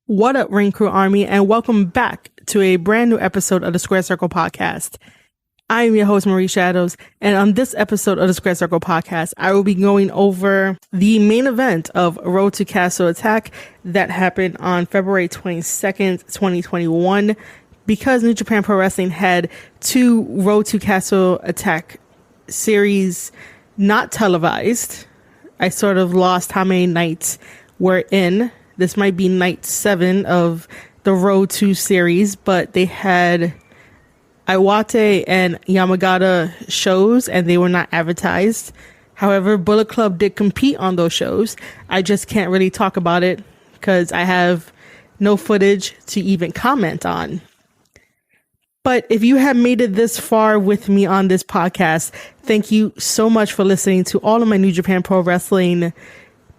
What up, Ring Crew Army, and welcome back to a brand new episode of the Square Circle Podcast. I am your host, Marie Shadows, and on this episode of the Square Circle Podcast, I will be going over the main event of Road to Castle Attack that happened on February 22nd, 2021. Because New Japan Pro Wrestling had two Road to Castle Attack series not televised, I sort of lost how many nights were in. This might be night 7 of the Road to series, but they had Iwate and Yamagata shows and they were not advertised. However, Bullet Club did compete on those shows. I just can't really talk about it because I have no footage to even comment on. But if you have made it this far with me on this podcast, thank you so much for listening to all of my New Japan Pro Wrestling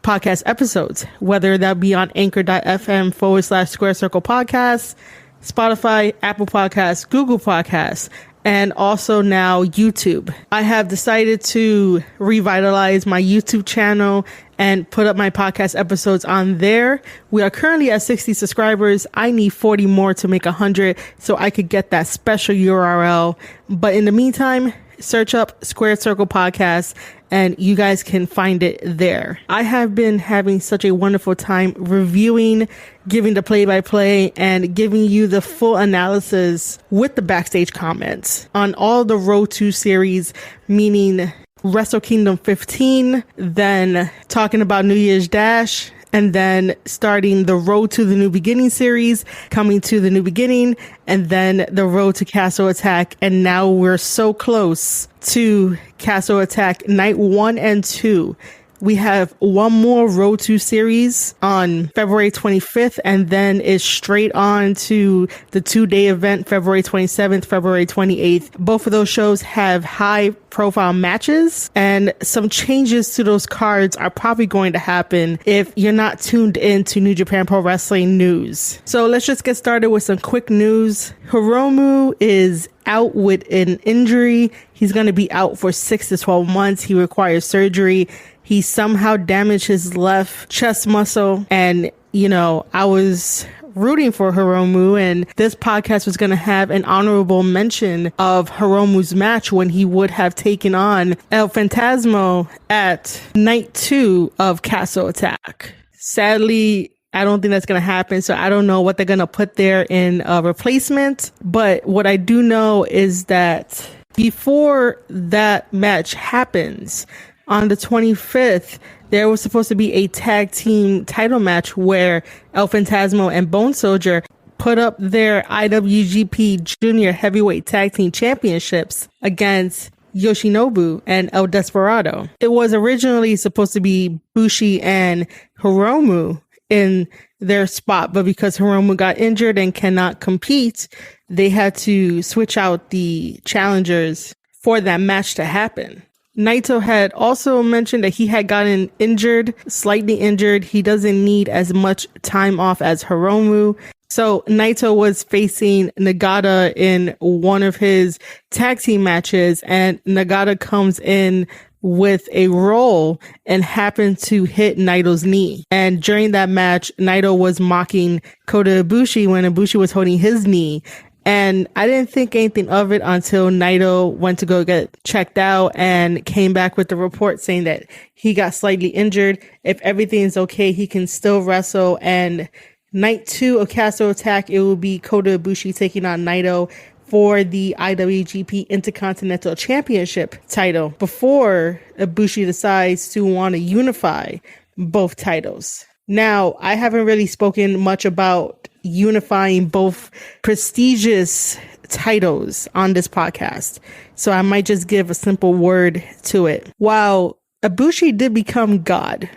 podcast episodes, whether that be on anchor.fm/Square Circle Podcast, Spotify, Apple Podcasts, Google Podcasts, and also now YouTube. I have decided to revitalize my YouTube channel and put up my podcast episodes on there. We are currently at 60 subscribers. I need 40 more to make 100 so I could get that special URL. But in the meantime, search up Square Circle Podcast and you guys can find it there. I have been having such a wonderful time reviewing, giving the play-by-play, and giving you the full analysis with the backstage comments on all the Road to series, meaning Wrestle Kingdom 15, then talking about New Year's Dash, and then starting the Road to the New Beginning series, coming to the New Beginning, and then the Road to Castle Attack. And now we're so close to Castle Attack night 1 and 2. We have one more Road to series on February 25th, and then it's straight on to the 2-day event, February 27th, February 28th. Both of those shows have high profile matches, and some changes to those cards are probably going to happen if you're not tuned into New Japan Pro Wrestling news. So let's just get started with some quick news. Hiromu is out with an injury. He's going to be out for 6 to 12 months. He requires surgery. He somehow damaged his left chest muscle. And, I was rooting for Hiromu, and this podcast was going to have an honorable mention of Hiromu's match when he would have taken on El Phantasmo at night 2 of Castle Attack. Sadly, I don't think that's going to happen. So I don't know what they're going to put there in a replacement. But what I do know is that before that match happens, on the 25th, there was supposed to be a tag team title match where El Phantasmo and Bone Soldier put up their IWGP Junior Heavyweight Tag Team Championships against Yoshinobu and El Desperado. It was originally supposed to be Bushi and Hiromu in their spot, but because Hiromu got injured and cannot compete, they had to switch out the challengers for that match to happen. Naito had also mentioned that he had gotten injured, slightly injured. He doesn't need as much time off as Hiromu. So Naito was facing Nagata in one of his tag team matches, and Nagata comes in with a roll and happened to hit Naito's knee. And during that match, Naito was mocking Kota Ibushi when Ibushi was holding his knee. And I didn't think anything of it until Naito went to go get checked out and came back with the report saying that he got slightly injured. If everything's okay, he can still wrestle. And night 2 of Castle Attack, it will be Kota Ibushi taking on Naito for the IWGP Intercontinental Championship title before Ibushi decides to want to unify both titles. Now, I haven't really spoken much about unifying both prestigious titles on this podcast, so I might just give a simple word to it. While Ibushi did become God,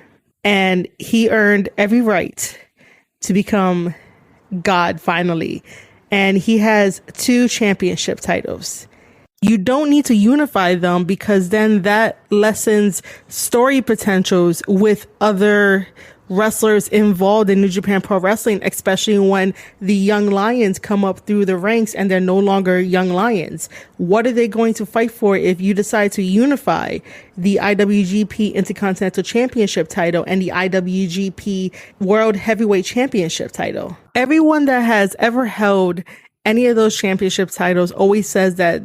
and he earned every right to become God finally, and he has 2 championship titles. You don't need to unify them because then that lessens story potentials with other wrestlers involved in New Japan Pro Wrestling, especially when the young lions come up through the ranks and they're no longer young lions. What are they going to fight for if you decide to unify the IWGP Intercontinental Championship title and the IWGP World Heavyweight Championship title? Everyone that has ever held any of those championship titles always says that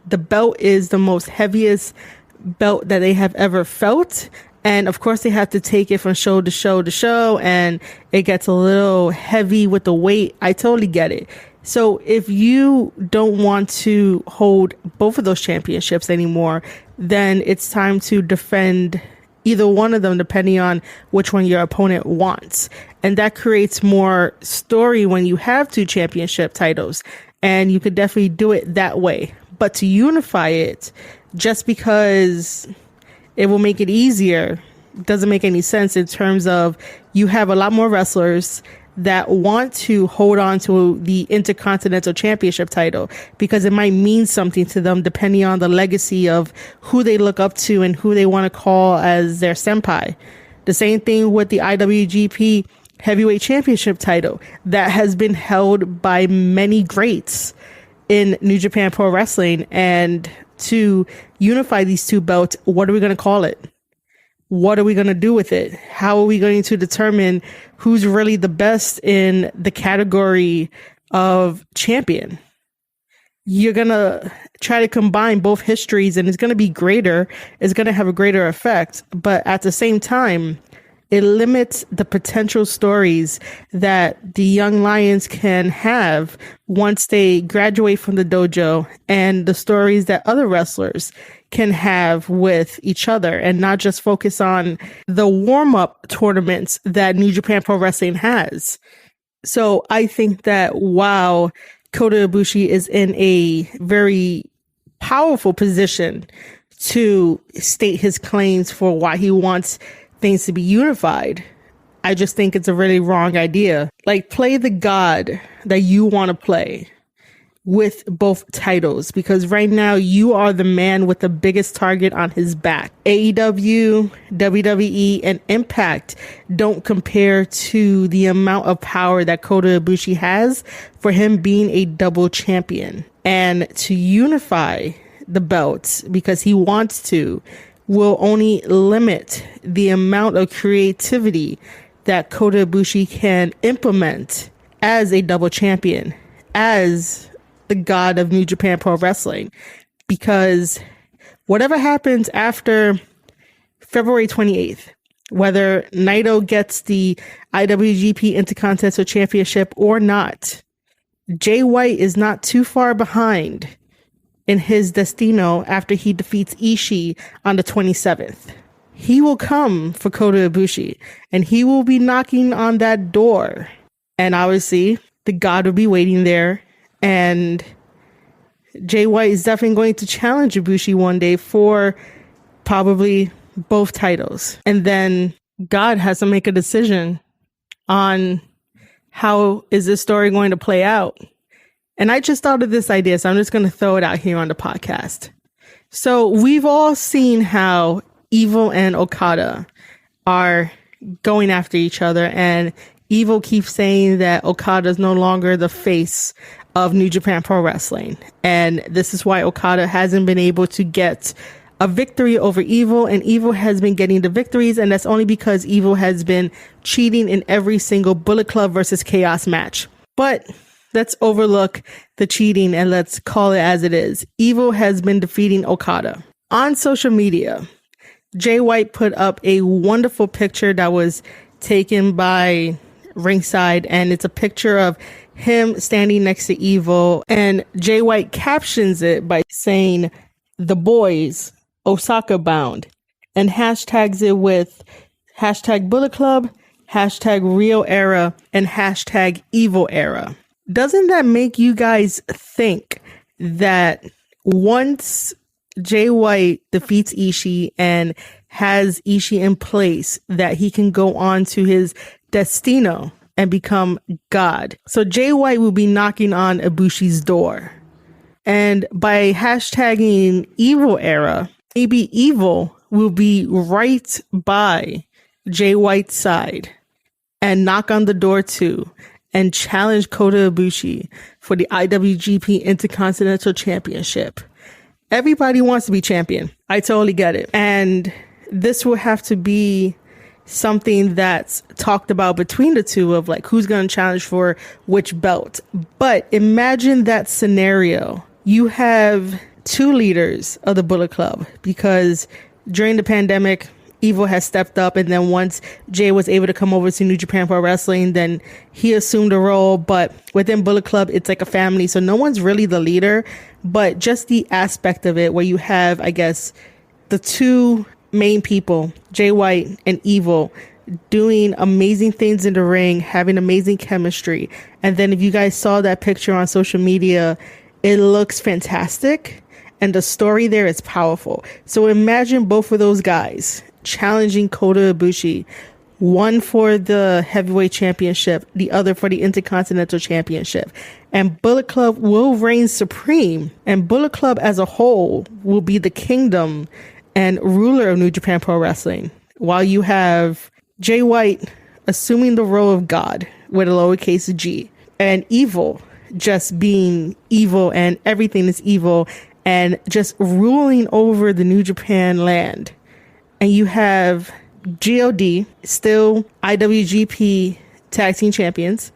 the belt is the most heaviest belt that they have ever felt. And of course they have to take it from show to show to show, and it gets a little heavy with the weight. I totally get it. So if you don't want to hold both of those championships anymore, then it's time to defend either one of them, depending on which one your opponent wants. And that creates more story when you have two championship titles, and you could definitely do it that way. But to unify it just because it will make it easier doesn't make any sense, in terms of you have a lot more wrestlers that want to hold on to the Intercontinental Championship title because it might mean something to them depending on the legacy of who they look up to and who they want to call as their senpai. The same thing with the IWGP Heavyweight Championship title that has been held by many greats in New Japan Pro Wrestling. And to unify these two belts, what are we going to call it? What are we going to do with it? How are we going to determine who's really the best in the category of champion? You're going to try to combine both histories, and it's going to be greater. It's going to have a greater effect. But at the same time, it limits the potential stories that the young lions can have once they graduate from the dojo, and the stories that other wrestlers can have with each other, and not just focus on the warm-up tournaments that New Japan Pro Wrestling has. So I think that while Kota Ibushi is in a very powerful position to state his claims for why he wants things to be unified, I just think it's a really wrong idea. Like, play the god that you want to play with both titles, because right now you are the man with the biggest target on his back. AEW, WWE, and Impact don't compare to the amount of power that Kota Ibushi has for him being a double champion. And to unify the belts because he wants to will only limit the amount of creativity that Kota Ibushi can implement as a double champion, as the god of New Japan Pro Wrestling. Because whatever happens after February 28th, whether Naito gets the IWGP Intercontinental Championship or not, Jay White is not too far behind in his destino after he defeats Ishii on the 27th. He will come for Kota Ibushi, and he will be knocking on that door. And obviously, the god will be waiting there, and Jay White is definitely going to challenge Ibushi one day for probably both titles. And then God has to make a decision on how is this story going to play out. And I just thought of this idea, so I'm just going to throw it out here on the podcast. So we've all seen how Evil and Okada are going after each other, and Evil keeps saying that Okada is no longer the face of New Japan Pro Wrestling. And this is why Okada hasn't been able to get a victory over Evil, and Evil has been getting the victories, and that's only because Evil has been cheating in every single Bullet Club versus Chaos match. But let's overlook the cheating and let's call it as it is. Evil has been defeating Okada. On social media, Jay White put up a wonderful picture that was taken by Ringside, and it's a picture of him standing next to Evil, and Jay White captions it by saying, "The boys, Osaka bound," and hashtags it with hashtag Bullet Club, hashtag Real Era, and hashtag Evil Era. Doesn't that make you guys think that once Jay White defeats Ishii and has Ishii in place, that he can go on to his destino and become God? So Jay White will be knocking on Ibushi's door. And by hashtagging Evil Era, maybe Evil will be right by Jay White's side. and knock on the door to and challenge Kota Ibushi for the IWGP Intercontinental Championship. Everybody wants to be champion. I totally get it. And this will have to be something that's talked about between the two of like who's going to challenge for which belt. But imagine that scenario. You have two leaders of the Bullet Club, because during the pandemic, Evil has stepped up, and then once Jay was able to come over to New Japan Pro Wrestling, then he assumed a role. But within Bullet Club, it's like a family, so no one's really the leader. But just the aspect of it where you have, I guess, the two main people, Jay White and Evil, doing amazing things in the ring, having amazing chemistry. And then if you guys saw that picture on social media, it looks fantastic. And the story there is powerful. So imagine both of those guys challenging Kota Ibushi, one for the heavyweight championship, the other for the Intercontinental Championship. And Bullet Club will reign supreme. And Bullet Club as a whole will be the kingdom and ruler of New Japan Pro Wrestling. While you have Jay White assuming the role of God with a lowercase g, and Evil just being evil and everything is evil and just ruling over the New Japan land. And you have GOD, still IWGP Tag Team Champions.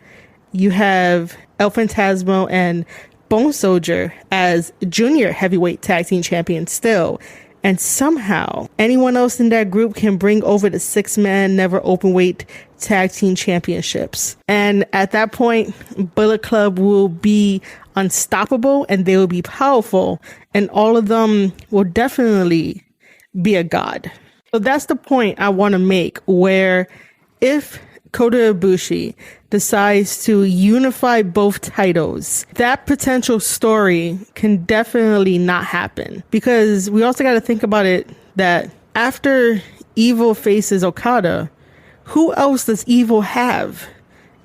You have El Phantasmo and Bone Soldier as Junior Heavyweight Tag Team Champions still. And somehow, anyone else in that group can bring over the 6-man Never Openweight Tag Team Championships. And at that point, Bullet Club will be unstoppable and they will be powerful. And all of them will definitely be a god. So that's the point I want to make, where if Kota Ibushi decides to unify both titles, that potential story can definitely not happen. Because we also got to think about it that after Evil faces Okada, who else does Evil have?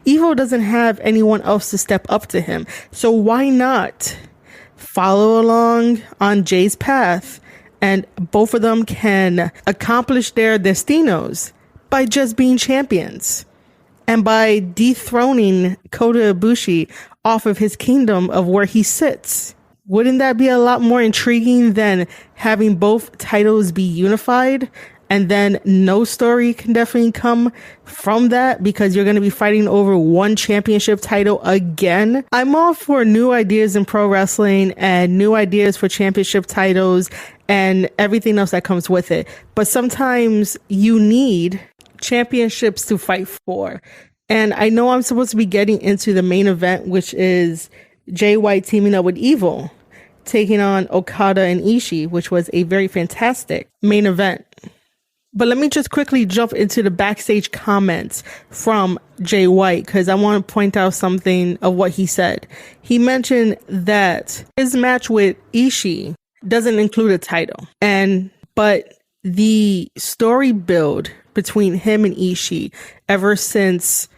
Evil doesn't have anyone else to step up to him. So why not follow along on Jay's path, and both of them can accomplish their destinos by just being champions and by dethroning Kota Ibushi off of his kingdom of where he sits. Wouldn't that be a lot more intriguing than having both titles be unified? And then no story can definitely come from that, because you're going to be fighting over one championship title again. I'm all for new ideas in pro wrestling and new ideas for championship titles and everything else that comes with it. But sometimes you need championships to fight for. And I know I'm supposed to be getting into the main event, which is Jay White teaming up with Evil, taking on Okada and Ishii, which was a very fantastic main event. But let me just quickly jump into the backstage comments from Jay White, because I want to point out something of what he said. He mentioned that his match with Ishii doesn't include a title, but the story build between him and Ishii ever since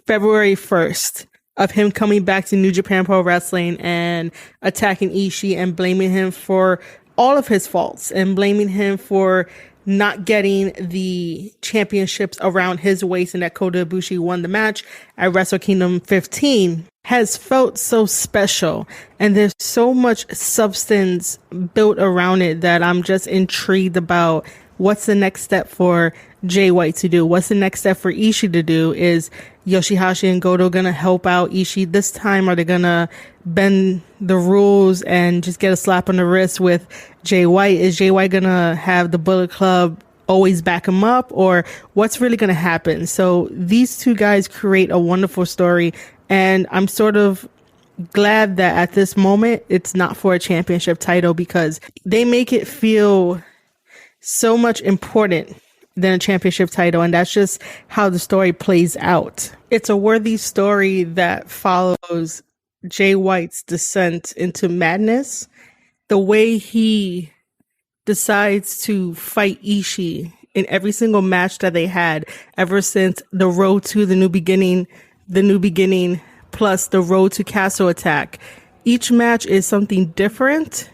February 1st of him coming back to New Japan Pro Wrestling and attacking Ishii and blaming him for all of his faults and blaming him for not getting the championships around his waist, and that Kota Ibushi won the match at Wrestle Kingdom 15, has felt so special. And there's so much substance built around it that I'm just intrigued about what's the next step for Jay White to do. What's the next step for Ishii to do? Is Yoshihashi and Goto going to help out Ishii this time? Are they going to bend the rules and just get a slap on the wrist with Jay White? Is Jay White going to have the Bullet Club always back him up? Or what's really going to happen? So these two guys create a wonderful story. And I'm sort of glad that at this moment, it's not for a championship title, because they make it feel so much important than a championship title. And that's just how the story plays out. It's a worthy story that follows Jay White's descent into madness. The way he decides to fight Ishii in every single match that they had ever since the road to the new beginning, plus the road to Castle Attack. Each match is something different.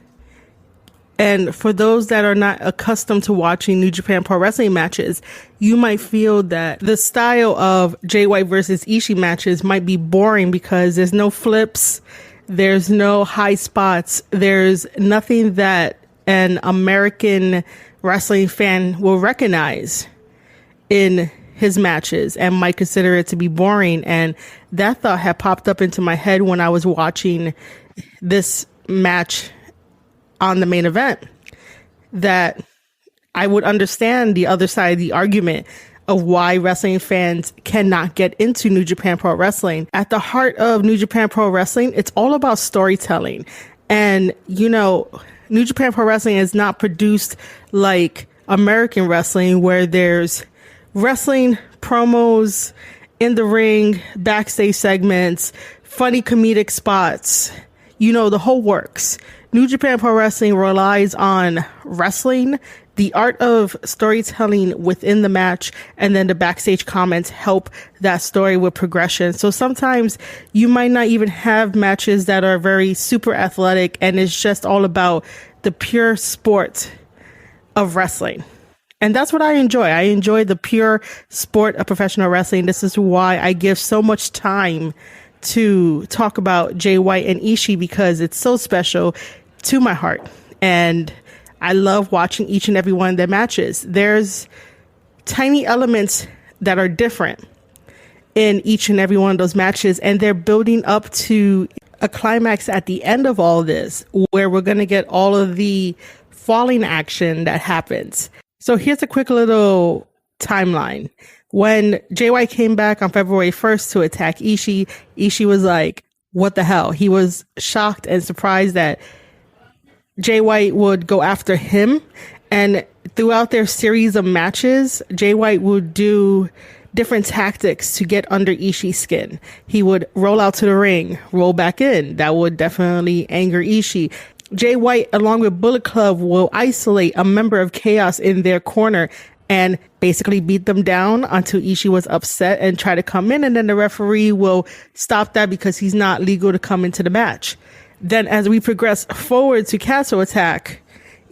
And for those that are not accustomed to watching New Japan Pro Wrestling matches, you might feel that the style of Jay White versus Ishii matches might be boring because there's no flips, there's no high spots, there's nothing that an American wrestling fan will recognize in his matches and might consider it to be boring. And that thought had popped up into my head when I was watching this match on the main event, that I would understand the other side of the argument of why wrestling fans cannot get into New Japan Pro Wrestling. At the heart of New Japan Pro Wrestling, it's all about storytelling. And, you know, New Japan Pro Wrestling is not produced like American wrestling, where there's wrestling promos in the ring, backstage segments, funny comedic spots, you know, the whole works. New Japan Pro Wrestling relies on wrestling, the art of storytelling within the match, and then the backstage comments help that story with progression. So sometimes you might not even have matches that are very super athletic, and it's just all about the pure sport of wrestling. And that's what I enjoy. I enjoy the pure sport of professional wrestling. This is why I give so much time to talk about Jay White and Ishii, because it's so special to my heart. And I love watching each and every one of their matches. There's tiny elements that are different in each and every one of those matches, and they're building up to a climax at the end of all this, where we're going to get all of the falling action that happens. So here's a quick little timeline. When Jay White came back on February 1st to attack Ishii, Ishii was like, what the hell? He was shocked and surprised that Jay White would go after him. And throughout their series of matches, Jay White would do different tactics to get under Ishii's skin. He would roll out to the ring, roll back in. That would definitely anger Ishii. Jay White, along with Bullet Club, will isolate a member of Chaos in their corner and basically beat them down until Ishii was upset and try to come in. And then the referee will stop that because he's not legal to come into the match. Then as we progress forward to Castle Attack,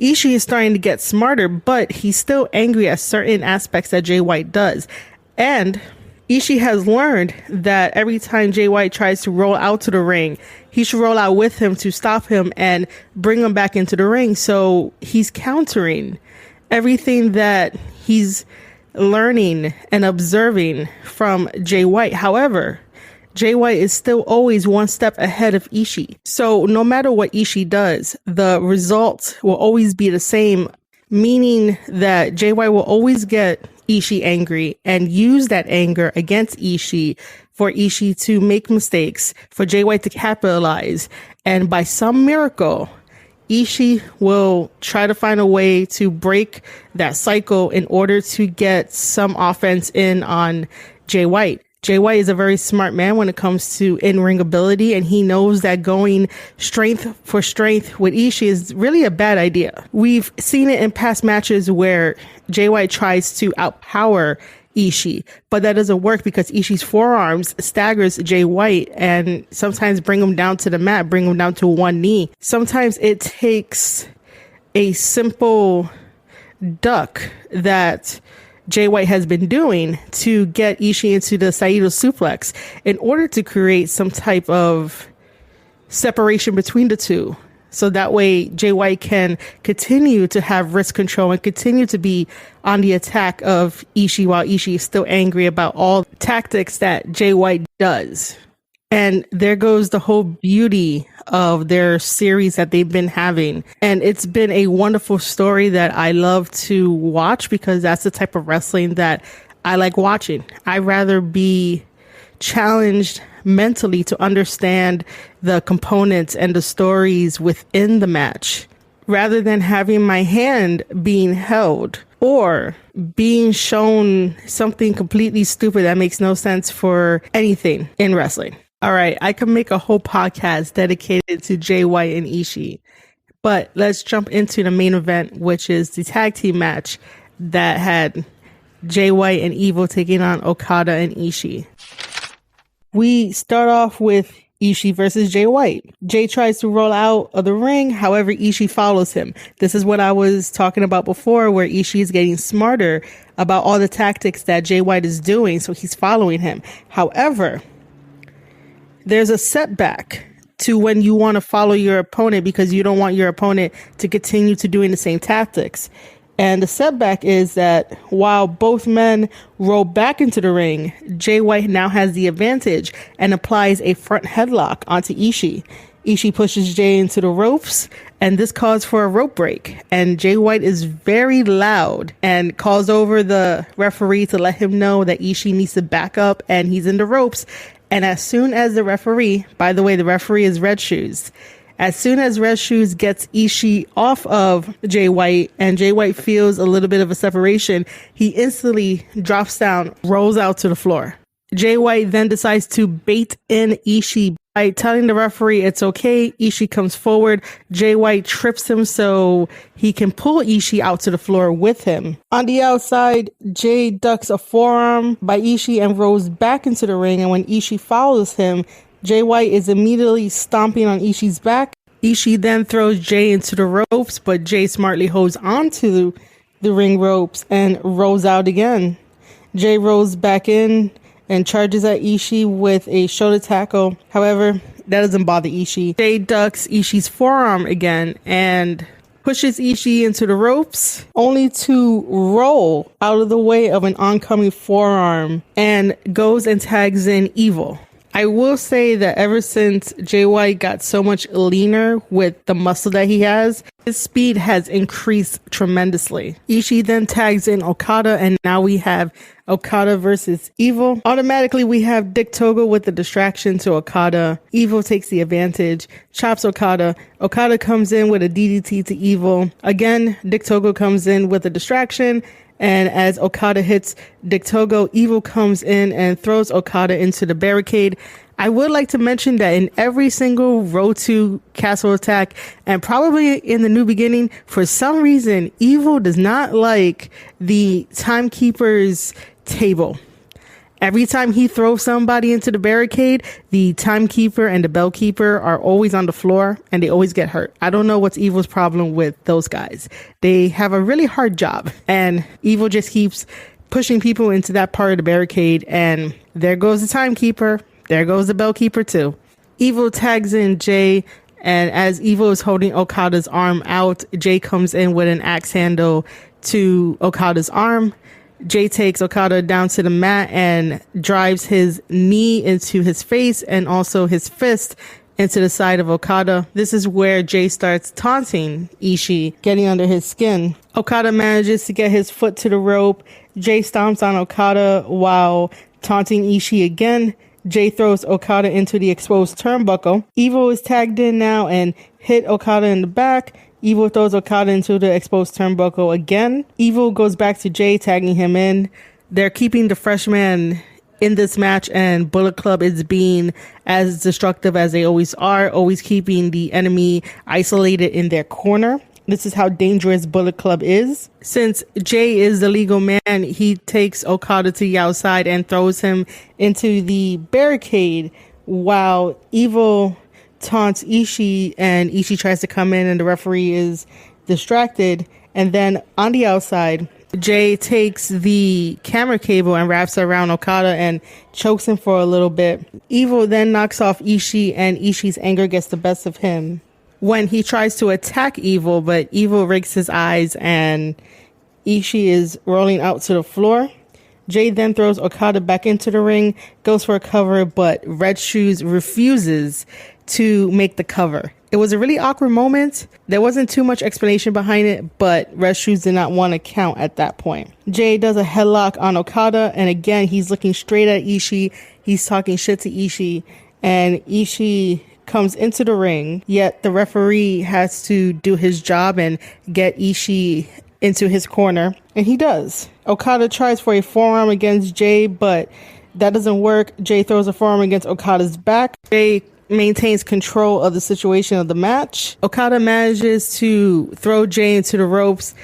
Ishii is starting to get smarter, but he's still angry at certain aspects that Jay White does. And Ishii has learned that every time Jay White tries to roll out to the ring, he should roll out with him to stop him and bring him back into the ring. So he's countering everything that he's learning and observing from Jay White. However, Jay White is still always one step ahead of Ishii. So no matter what Ishii does, the result will always be the same, meaning that Jay White will always get Ishii angry and use that anger against Ishii for Ishii to make mistakes, for Jay White to capitalize. And by some miracle, Ishii will try to find a way to break that cycle in order to get some offense in on Jay White. Jay White is a very smart man when it comes to in-ring ability, and he knows that going strength for strength with Ishii is really a bad idea. We've seen it in past matches where Jay White tries to outpower Ishii, but that doesn't work because Ishii's forearms staggers Jay White and sometimes bring him down to the mat, bring him down to one knee. Sometimes it takes a simple duck that Jay White has been doing to get Ishii into the Saito suplex in order to create some type of separation between the two. So that way Jay White can continue to have wrist control and continue to be on the attack of Ishii while Ishii is still angry about all tactics that Jay White does. And there goes the whole beauty of their series that they've been having. And it's been a wonderful story that I love to watch because that's the type of wrestling that I like watching. I'd rather be challenged mentally to understand the components and the stories within the match rather than having my hand being held or being shown something completely stupid that makes no sense for anything in wrestling. All right, I could make a whole podcast dedicated to Jay White and Ishii, but let's jump into the main event, which is the tag team match that had Jay White and Evil taking on Okada and Ishii. We start off with Ishii versus Jay White. Jay tries to roll out of the ring. However, Ishii follows him. This is what I was talking about before, where Ishii is getting smarter about all the tactics that Jay White is doing. So he's following him. However, there's a setback to when you want to follow your opponent because you don't want your opponent to continue to doing the same tactics. And the setback is that while both men roll back into the ring, Jay White now has the advantage and applies a front headlock onto Ishii. Ishii pushes Jay into the ropes, and this calls for a rope break. And Jay White is very loud and calls over the referee to let him know that Ishii needs to back up and he's in the ropes. And as soon as the referee, by the way, the referee is Red Shoes. As soon as Red Shoes gets Ishii off of Jay White and Jay White feels a little bit of a separation, he instantly drops down, rolls out to the floor. Jay White then decides to bait in Ishii by telling the referee it's okay. Ishii comes forward. Jay White trips him so he can pull Ishii out to the floor with him. On the outside, Jay ducks a forearm by Ishii and rolls back into the ring. And when Ishii follows him, Jay White is immediately stomping on Ishii's back. Ishii then throws Jay into the ropes, but Jay smartly holds onto the ring ropes and rolls out again. Jay rolls back in and charges at Ishii with a shoulder tackle. However, that doesn't bother Ishii. Jay ducks Ishii's forearm again and pushes Ishii into the ropes, only to roll out of the way of an oncoming forearm and goes and tags in Evil. I will say that ever since Jay White got so much leaner with the muscle that he has, his speed has increased tremendously. Ishii then tags in Okada, and now we have Okada versus Evil. Automatically, we have Dick Togo with the distraction to Okada. Evil takes the advantage, chops Okada. Okada comes in with a DDT to Evil. Again, Dick Togo comes in with a distraction. And as Okada hits Dick Togo, Evil comes in and throws Okada into the barricade. I would like to mention that in every single Road to Castle attack, and probably in the New Beginning, for some reason, Evil does not like the Timekeeper's table. Every time he throws somebody into the barricade, the timekeeper and the bellkeeper are always on the floor and they always get hurt. I don't know what's Evil's problem with those guys. They have a really hard job, and Evil just keeps pushing people into that part of the barricade, and there goes the timekeeper. There goes the bellkeeper too. Evil tags in Jay, and as Evil is holding Okada's arm out, Jay comes in with an axe handle to Okada's arm. Jay takes Okada down to the mat and drives his knee into his face and also his fist into the side of Okada. This is where Jay starts taunting Ishii, getting under his skin. Okada manages to get his foot to the rope. Jay stomps on Okada while taunting Ishii again. Jay throws Okada into the exposed turnbuckle. Evil is tagged in now and hit Okada in the back. Evil throws Okada into the exposed turnbuckle again. Evil goes back to Jay, tagging him in. They're keeping the freshman in this match, and Bullet Club is being as destructive as they always are, always keeping the enemy isolated in their corner. This is how dangerous Bullet Club is. Since Jay is the legal man, he takes Okada to the outside and throws him into the barricade while Evil taunts Ishii, and Ishii tries to come in and the referee is distracted. And then on the outside, Jay takes the camera cable and wraps it around Okada and chokes him for a little bit. Evil then knocks off Ishii, and Ishii's anger gets the best of him when he tries to attack Evil, but Evil rigs his eyes and Ishii is rolling out to the floor. Jay then throws Okada back into the ring, goes for a cover, but Red Shoes refuses to make the cover. It was a really awkward moment. There wasn't too much explanation behind it, but Red Shoes did not want to count at that point. Jay does a headlock on Okada, and again, he's looking straight at Ishii. He's talking shit to Ishii, and Ishii comes into the ring, yet the referee has to do his job and get Ishii into his corner, and he does. Okada tries for a forearm against Jay, but that doesn't work. Jay throws a forearm against Okada's back. Jay maintains control of the situation of the match. Okada manages to throw Jay into the ropes,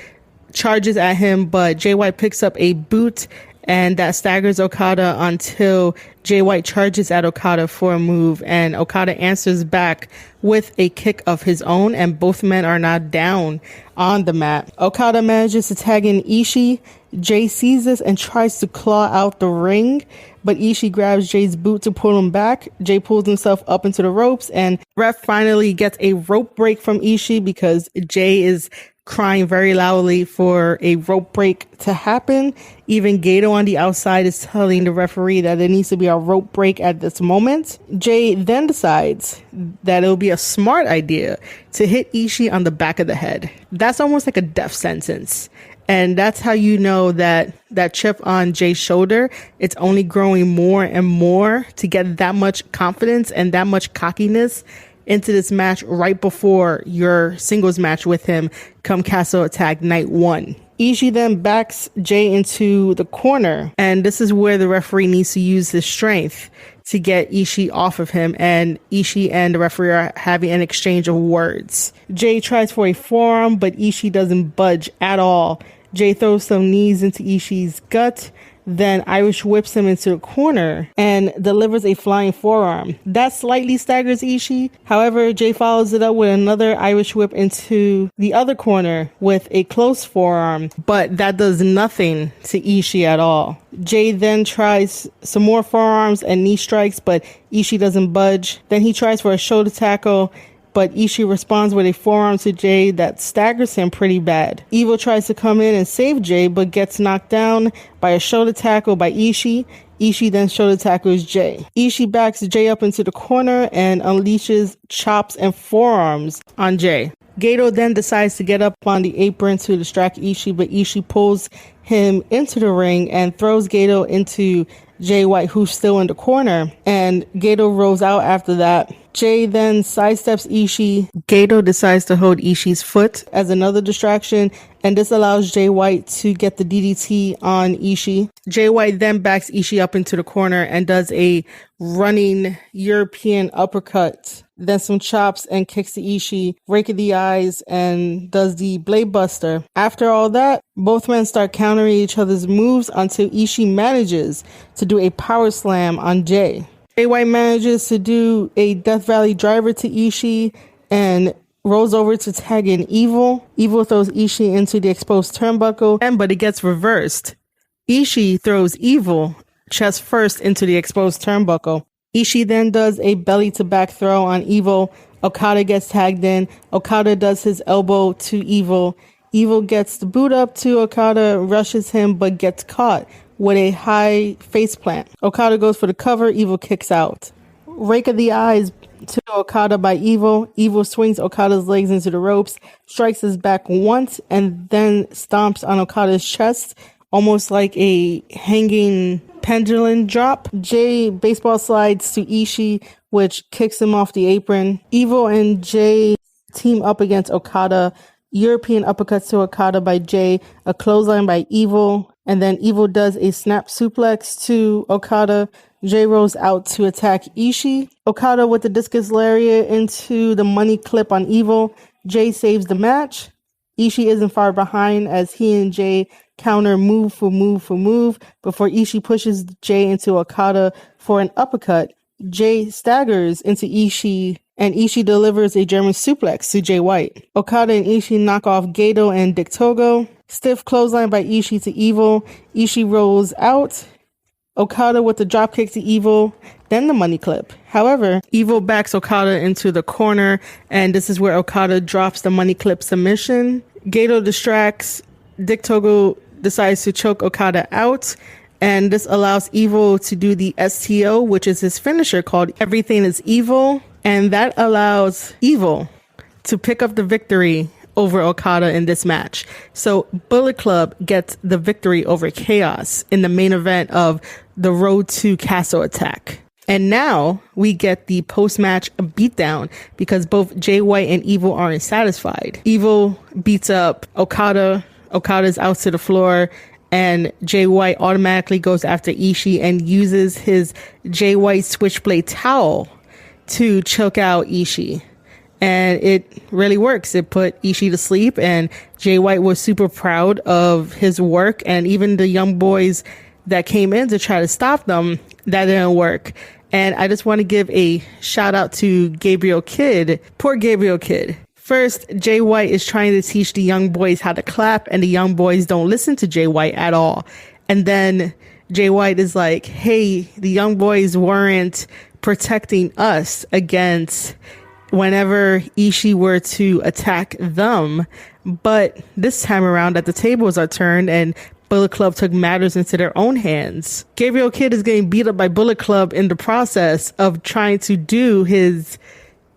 charges at him, but Jay White picks up a boot and that staggers Okada until Jay White charges at Okada for a move, and Okada answers back with a kick of his own, and both men are now down on the mat. Okada manages to tag in Ishii. Jay sees this and tries to claw out the ring, but Ishii grabs Jay's boot to pull him back. Jay pulls himself up into the ropes, and ref finally gets a rope break from Ishii because Jay is crying very loudly for a rope break to happen. Even Gato on the outside is telling the referee that there needs to be a rope break at this moment. Jay then decides that it will be a smart idea to hit Ishii on the back of the head. That's almost like a death sentence. And that's how you know that that chip on Jay's shoulder, it's only growing more and more to get that much confidence and that much cockiness into this match right before your singles match with him come Castle Attack Night 1. Ishii then backs Jay into the corner, and this is where the referee needs to use his strength to get Ishii off of him, and Ishii and the referee are having an exchange of words. Jay tries for a forearm, but Ishii doesn't budge at all. Jay throws some knees into Ishii's gut, then Irish whips him into the corner and delivers a flying forearm. That slightly staggers Ishii. However, Jay follows it up with another Irish whip into the other corner with a close forearm, but that does nothing to Ishii at all. Jay then tries some more forearms and knee strikes, but Ishii doesn't budge. Then he tries for a shoulder tackle, but Ishii responds with a forearm to Jay that staggers him pretty bad. Evil tries to come in and save Jay, but gets knocked down by a shoulder tackle by Ishii. Ishii then shoulder tackles Jay. Ishii backs Jay up into the corner and unleashes chops and forearms on Jay. Gato then decides to get up on the apron to distract Ishii, but Ishii pulls him into the ring and throws Gato into Jay White, who's still in the corner, and Gato rolls out after that. Jay then sidesteps Ishii. Gato decides to hold Ishii's foot as another distraction, and this allows Jay White to get the DDT on Ishii. Jay White then backs Ishii up into the corner and does a running European uppercut, then some chops and kicks to Ishii, rake of the eyes, and does the blade buster. After all that, both men start countering each other's moves until Ishii manages to do a power slam on Jay. Jay White manages to do a Death Valley driver to Ishii and rolls over to tag in Evil. Evil throws Ishii into the exposed turnbuckle, but it gets reversed. Ishii throws Evil chest first into the exposed turnbuckle. Ishii then does a belly to back throw on Evil. Okada gets tagged in. Okada does his elbow to Evil. Evil gets the boot up to Okada, rushes him, but gets caught with a high face plant. Okada goes for the cover. Evil kicks out. Rake of the eyes to Okada by Evil. Evil swings Okada's legs into the ropes, strikes his back once, and then stomps on Okada's chest, almost like a hanging pendulum drop. Jay baseball slides to Ishii, which kicks him off the apron. Evil and Jay team up against Okada. European uppercuts to Okada by Jay, a clothesline by Evil, and then Evil does a snap suplex to Okada. Jay rolls out to attack Ishii. Okada with the discus lariat into the money clip on Evil. Jay saves the match. Ishii isn't far behind as he and Jay counter move for move for move before Ishii pushes Jay into Okada for an uppercut. Jay staggers into Ishii, and Ishii delivers a German suplex to Jay White. Okada and Ishii knock off Gato and Dick Togo. Stiff clothesline by Ishii to Evil. Ishii rolls out. Okada with the dropkick to Evil, then the money clip. However, Evil backs Okada into the corner, and this is where Okada drops the money clip submission. Gato distracts. Dick Togo decides to choke Okada out, and this allows Evil to do the STO, which is his finisher called Everything is Evil, and that allows Evil to pick up the victory over Okada in this match. So Bullet Club gets the victory over Chaos in the main event of the Road to Castle Attack. And now we get the post-match beatdown because both Jay White and Evil aren't satisfied. Evil beats up Okada. Okada's out to the floor, and Jay White automatically goes after Ishii and uses his Jay White switchblade towel to choke out Ishii. And it really works. It put Ishii to sleep, and Jay White was super proud of his work, and even the young boys that came in to try to stop them. That didn't work. And I just want to give a shout out to Gabriel Kidd. Poor Gabriel Kidd. First, Jay White is trying to teach the young boys how to clap, and the young boys don't listen to Jay White at all. And then Jay White is like, hey, the young boys weren't protecting us against whenever Ishii were to attack them. But this time around that the tables are turned and Bullet Club took matters into their own hands. Gabriel Kidd is getting beat up by Bullet Club in the process of trying to do his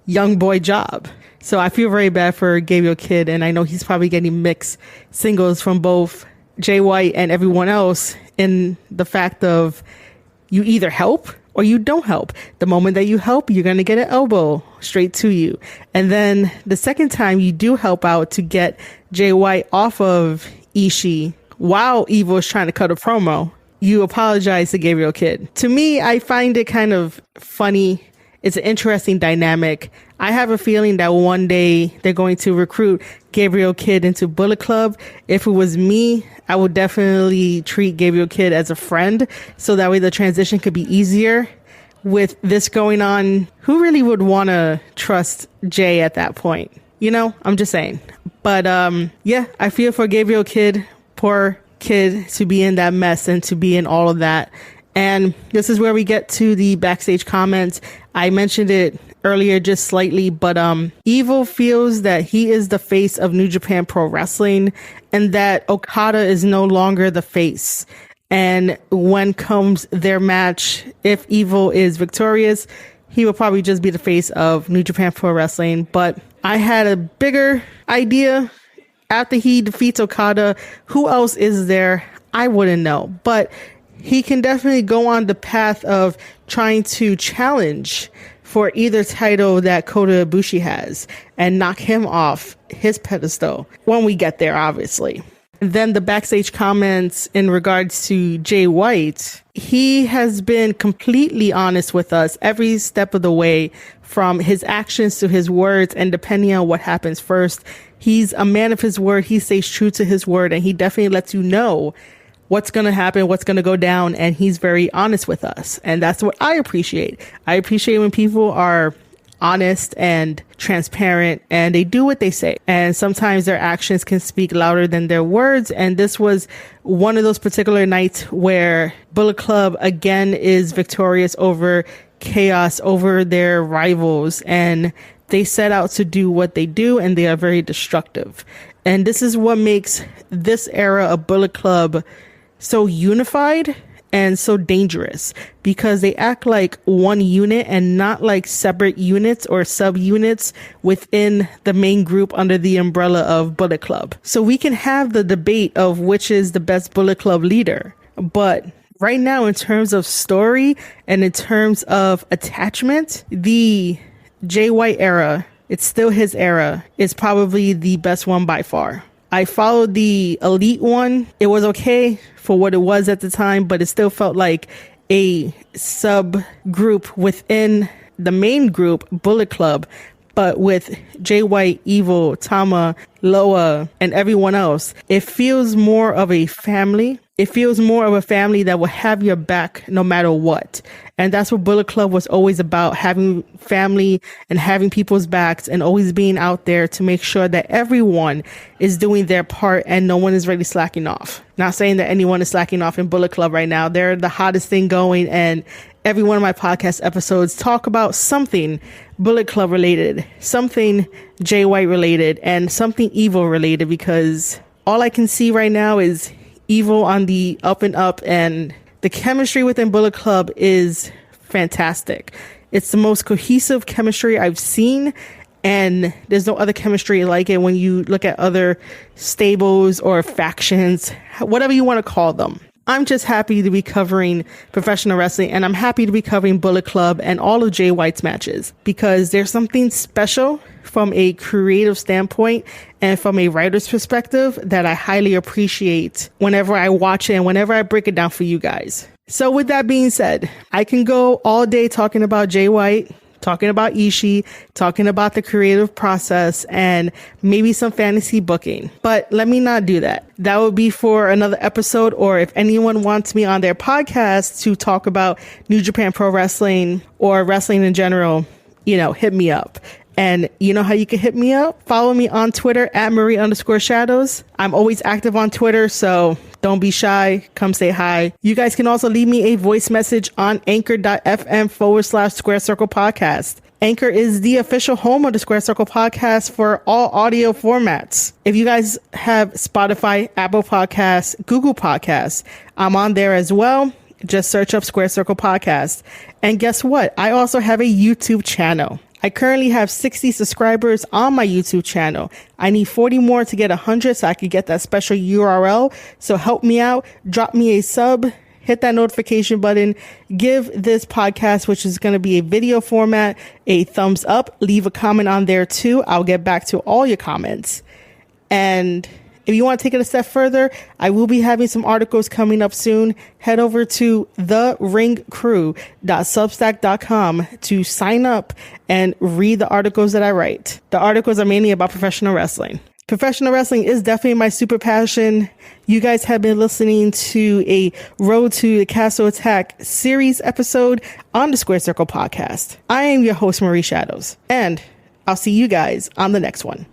young boy job. So I feel very bad for Gabriel Kidd, and I know he's probably getting mixed signals from both Jay White and everyone else in the fact of you either help or you don't help. The moment that you help, you're going to get an elbow straight to you. And then the second time you do help out to get Jay White off of Ishii while Evil is trying to cut a promo, you apologize to Gabriel Kidd. To me, I find it kind of funny. It's an interesting dynamic. I have a feeling that one day they're going to recruit Gabriel Kidd into Bullet Club. If it was me, I would definitely treat Gabriel Kidd as a friend, so that way the transition could be easier. With this going on, who really would want to trust Jay at that point? You know, I'm just saying. But yeah, I feel for Gabriel Kidd, poor kid, to be in that mess and to be in all of that. And this is where we get to the backstage comments. I mentioned it earlier just slightly, but Evil feels that he is the face of New Japan Pro Wrestling and that Okada is no longer the face. And when comes their match, if Evil is victorious, he will probably just be the face of New Japan Pro Wrestling. But I had a bigger idea. After he defeats Okada, who else is there? I wouldn't know. But he can definitely go on the path of trying to challenge for either title that Kota Ibushi has and knock him off his pedestal when we get there, obviously. Then the backstage comments in regards to Jay White. He has been completely honest with us every step of the way, from his actions to his words, and depending on what happens first. He's a man of his word. He stays true to his word, and he definitely lets you know what's going to happen, what's going to go down, and he's very honest with us. And that's what I appreciate. I appreciate when people are honest and transparent and they do what they say. And sometimes their actions can speak louder than their words. And this was one of those particular nights where Bullet Club again is victorious over Chaos, over their rivals. And they set out to do what they do, and they are very destructive. And this is what makes this era of Bullet Club so unified and so dangerous, because they act like one unit and not like separate units or subunits within the main group under the umbrella of Bullet Club. So we can have the debate of which is the best Bullet Club leader. But right now, in terms of story and in terms of attachment, the Jay White era, it's still his era, is probably the best one by far. I followed the Elite one. It was okay for what it was at the time, but it still felt like a subgroup within the main group, Bullet Club. But with Jay White, Evil, Tama, Loa, and everyone else, it feels more of a family. It feels more of a family that will have your back no matter what. And that's what Bullet Club was always about, having family and having people's backs and always being out there to make sure that everyone is doing their part and no one is really slacking off. Not saying that anyone is slacking off in Bullet Club right now. They're the hottest thing going, and every one of my podcast episodes talk about something Bullet Club related, something Jay White related, and something Evil related, because all I can see right now is Evil on the up and up, and the chemistry within Bullet Club is fantastic. It's the most cohesive chemistry I've seen, and there's no other chemistry like it when you look at other stables or factions, whatever you want to call them. I'm just happy to be covering professional wrestling, and I'm happy to be covering Bullet Club and all of Jay White's matches, because there's something special from a creative standpoint and from a writer's perspective that I highly appreciate whenever I watch it and whenever I break it down for you guys. So with that being said, I can go all day talking about Jay White, talking about Ishii, talking about the creative process, and maybe some fantasy booking. But let me not do that. That would be for another episode, or if anyone wants me on their podcast to talk about New Japan Pro Wrestling or wrestling in general, hit me up. And you know how you can hit me up? Follow me on Twitter at Marie_Shadows. I'm always active on Twitter, so don't be shy. Come say hi. You guys can also leave me a voice message on anchor.fm/Square Circle Podcast. Anchor is the official home of the Square Circle Podcast for all audio formats. If you guys have Spotify, Apple Podcasts, Google Podcasts, I'm on there as well. Just search up Square Circle Podcast. And guess what? I also have a YouTube channel. I currently have 60 subscribers on my YouTube channel. I need 40 more to get 100 so I could get that special URL. So help me out. Drop me a sub. Hit that notification button. Give this podcast, which is going to be a video format, a thumbs up. Leave a comment on there too. I'll get back to all your comments. And if you want to take it a step further, I will be having some articles coming up soon. Head over to theringcrew.substack.com to sign up and read the articles that I write. The articles are mainly about professional wrestling. Professional wrestling is definitely my super passion. You guys have been listening to a Road to the Castle Attack series episode on the Square Circle Podcast. I am your host, Marie Shadows, and I'll see you guys on the next one.